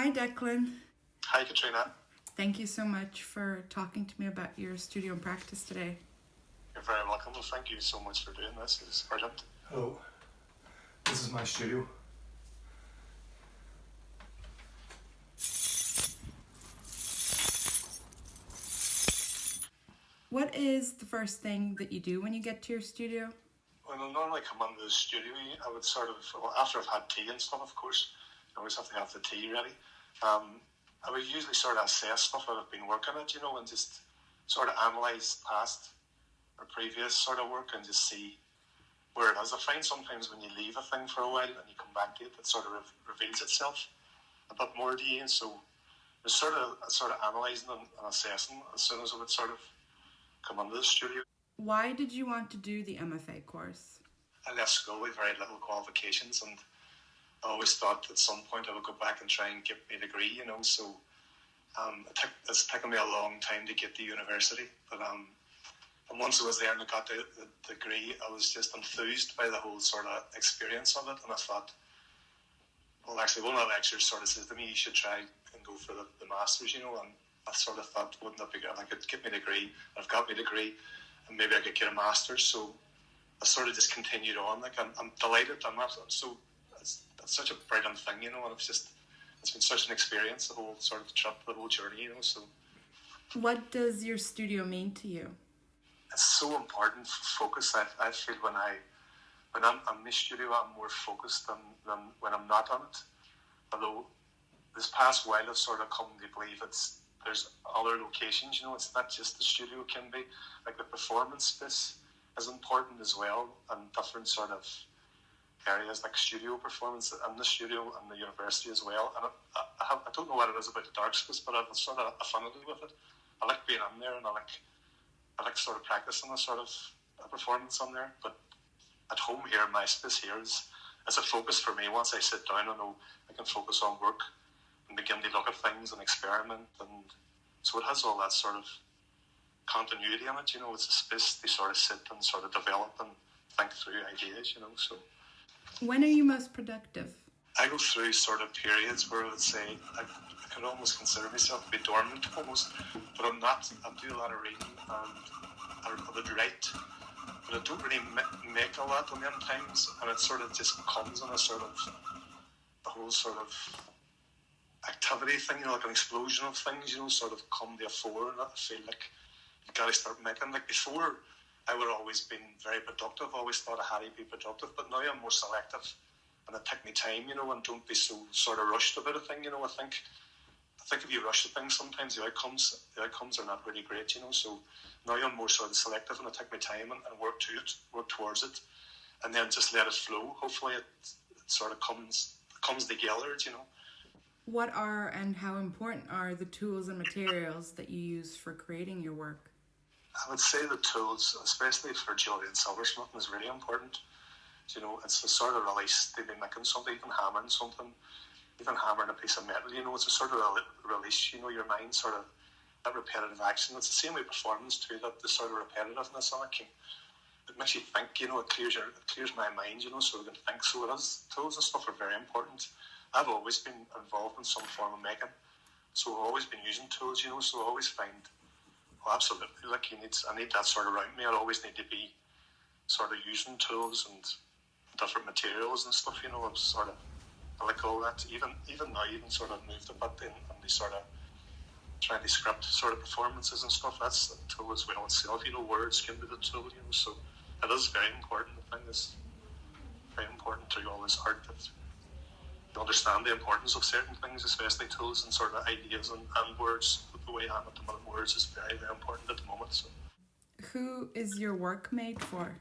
Hi, Declan. Hi, Katrina. Thank you so much for talking to me about your studio and practice today. You're very welcome. Well, thank you so much for doing this. It's brilliant. Hello. This is my studio. What is the first thing that you do when you get to your studio? When I normally come into the studio, I would after I've had tea and stuff, of course, I always have to have the tea ready. I would usually sort of assess stuff that I've been working at, and just sort of analyse past or previous sort of work and just see where it is. I find sometimes when you leave a thing for a while and you come back to it, it sort of reveals itself a bit more to you. And so there's sort of analysing and assessing as soon as I would sort of come into the studio. Why did you want to do the MFA course? I left school with very little qualifications, and I always thought at some point I would go back and try and get my degree, so it's taken me a long time to get to university, but and once I was there and I got the degree, I was just enthused by the whole sort of experience of it, and I thought, well, actually one of the lecturers sort of says to me, you should try and go for the Masters, and I sort of thought, wouldn't that be good? I could get my degree, I've got my degree, and maybe I could get a Masters, so I sort of just continued on. I'm delighted. It's such a brilliant thing, and it's been such an experience, the whole sort of trip, the whole journey, so. What does your studio mean to you? It's so important for focus. I feel when I'm in the studio, I'm more focused than when I'm not on it. Although this past while I've sort of come to believe there's other locations, it's not just the studio. It can be like the performance space is important as well, and different sort of areas like studio performance in the studio and the university as well. And I don't know what it is about the dark space, but I have a sort of affinity with it. I like being in there, and I like sort of practicing a sort of a performance on there. But at home here, my space here is a focus for me. Once I sit down, I know I can focus on work and begin to look at things and experiment, and so it has all that sort of continuity in it. It's a space to sort of sit and sort of develop and think through ideas. So when are you most productive? I go through sort of periods where I would say I could almost consider myself to be dormant almost, but I'm not. I do a lot of reading and I would write, but I don't really make a lot of them times, and it sort of just comes in a sort of the whole sort of activity thing, like an explosion of things, sort of come to a fore, and I feel like you got to start making. Like before, I would have always been very productive. I always thought I had to be productive, but now I'm more selective, and I take my time, and don't be so sort of rushed about a thing. I think if you rush the things, sometimes the outcomes are not really great. So now I'm more sort of selective, and I take my time and work towards it, and then just let it flow. Hopefully, it sort of comes together. What are and how important are the tools and materials that you use for creating your work? I would say the tools, especially for jewellery and silversmithing, is really important. It's a sort of release to be making something, even hammering something, even hammering a piece of metal. It's a sort of release. Your mind sort of that repetitive action. It's the same with performance too. That the sort of repetitiveness on it makes you think. It clears my mind. So I can think. So it is. Tools and stuff are very important. I've always been involved in some form of making, so I've always been using tools. So I always find, absolutely, like I need that sort of around me. I always need to be sort of using tools and different materials and stuff. I like all that. Even now, even sort of moved a bit in the sort of trying to script sort of performances and stuff. That's a tool as well itself. Words can be the tool. So it is very important. I think it's very important through all this art that you understand the importance of certain things, especially tools and sort of ideas and words. The way I'm at the moment, words is very, very important at the moment. So, who is your work made for?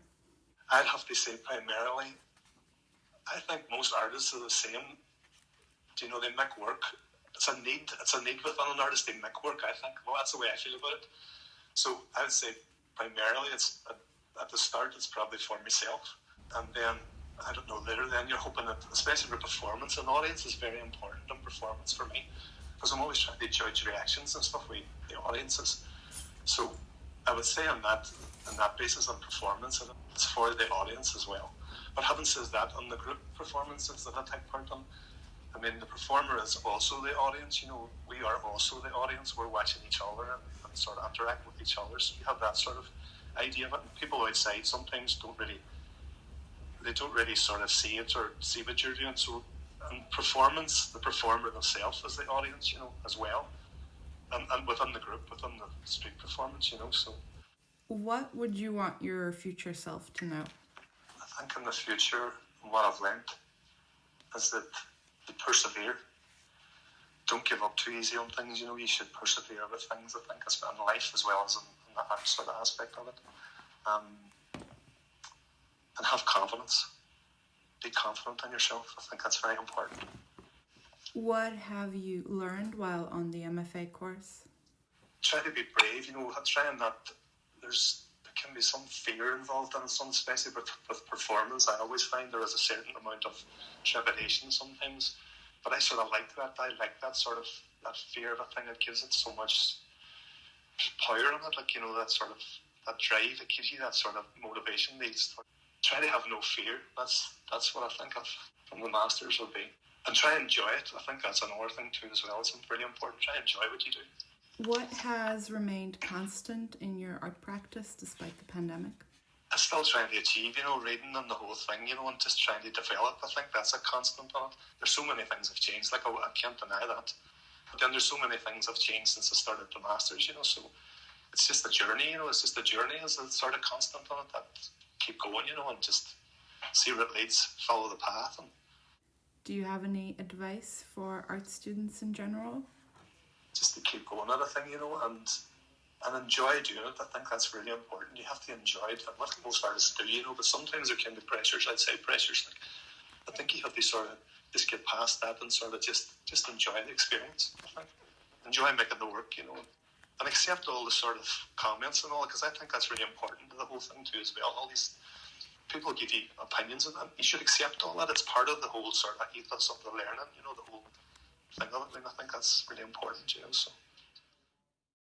I'd have to say primarily, I think most artists are the same. They make work. It's a need within an artist. They make work, I think. Well, that's the way I feel about it. So I would say primarily it's at the start it's probably for myself, and then I don't know, later then you're hoping that, especially for performance, an audience is very important in performance for me, because I'm always trying to judge reactions and stuff with the audiences. So I would say on that basis, on performance, it's for the audience as well. But having said that, on the group performances that I take part in, I mean, the performer is also the audience. You know, we are also the audience. We're watching each other and sort of interacting with each other. So you have that sort of idea of it. And people outside sometimes don't really sort of see it or see what you're doing. So, and performance, the performer themselves is the audience, you know, as well. And within the group, within the street performance, you know. So What would you want your future self to know? I think in the future, what I've learned is that to persevere. Don't give up too easy on things, you know. You should persevere with things, I think, in life as well as in that sort of aspect of it. And have confidence. Be confident in yourself. I think that's very important. What have you learned while on the MFA course? Try to be brave, you know, try and not, there can be some fear involved in it, especially with performance. I always find there is a certain amount of trepidation sometimes, but I sort of like that. I like that sort of, that fear of a thing. It gives it so much power in it, like, you know, that sort of, that drive, it gives you that sort of motivation. Try to have no fear. That's what I think of from the masters would be. And try and enjoy it. I think that's another thing too as well. It's really important. Try and enjoy what you do. What has remained constant in your art practice despite the pandemic? I'm still trying to achieve, you know, reading and the whole thing, you know, and just trying to develop. I think that's a constant on it. There's so many things have changed, like I can't deny that. But then there's so many things have changed since I started the masters, you know, so it's just a journey, you know, it's just a journey as a sort of constant on it, that keep going, you know, and just see where it leads, follow the path. And do you have any advice for art students in general? just to keep going at a thing, you know, and enjoy doing it. I think that's really important. You have to enjoy it. And what most artists do, you know, but sometimes there can be pressures, outside pressures. Like, I think you have to sort of just get past that and sort of just enjoy the experience, I think. Enjoy making the work, you know, and accept all the sort of comments and all, because I think that's really important to the whole thing too as well. All these people give you opinions and you should accept all that. It's part of the whole sort of ethos of the learning, you know, the whole thing of it. And I think that's really important, you know, so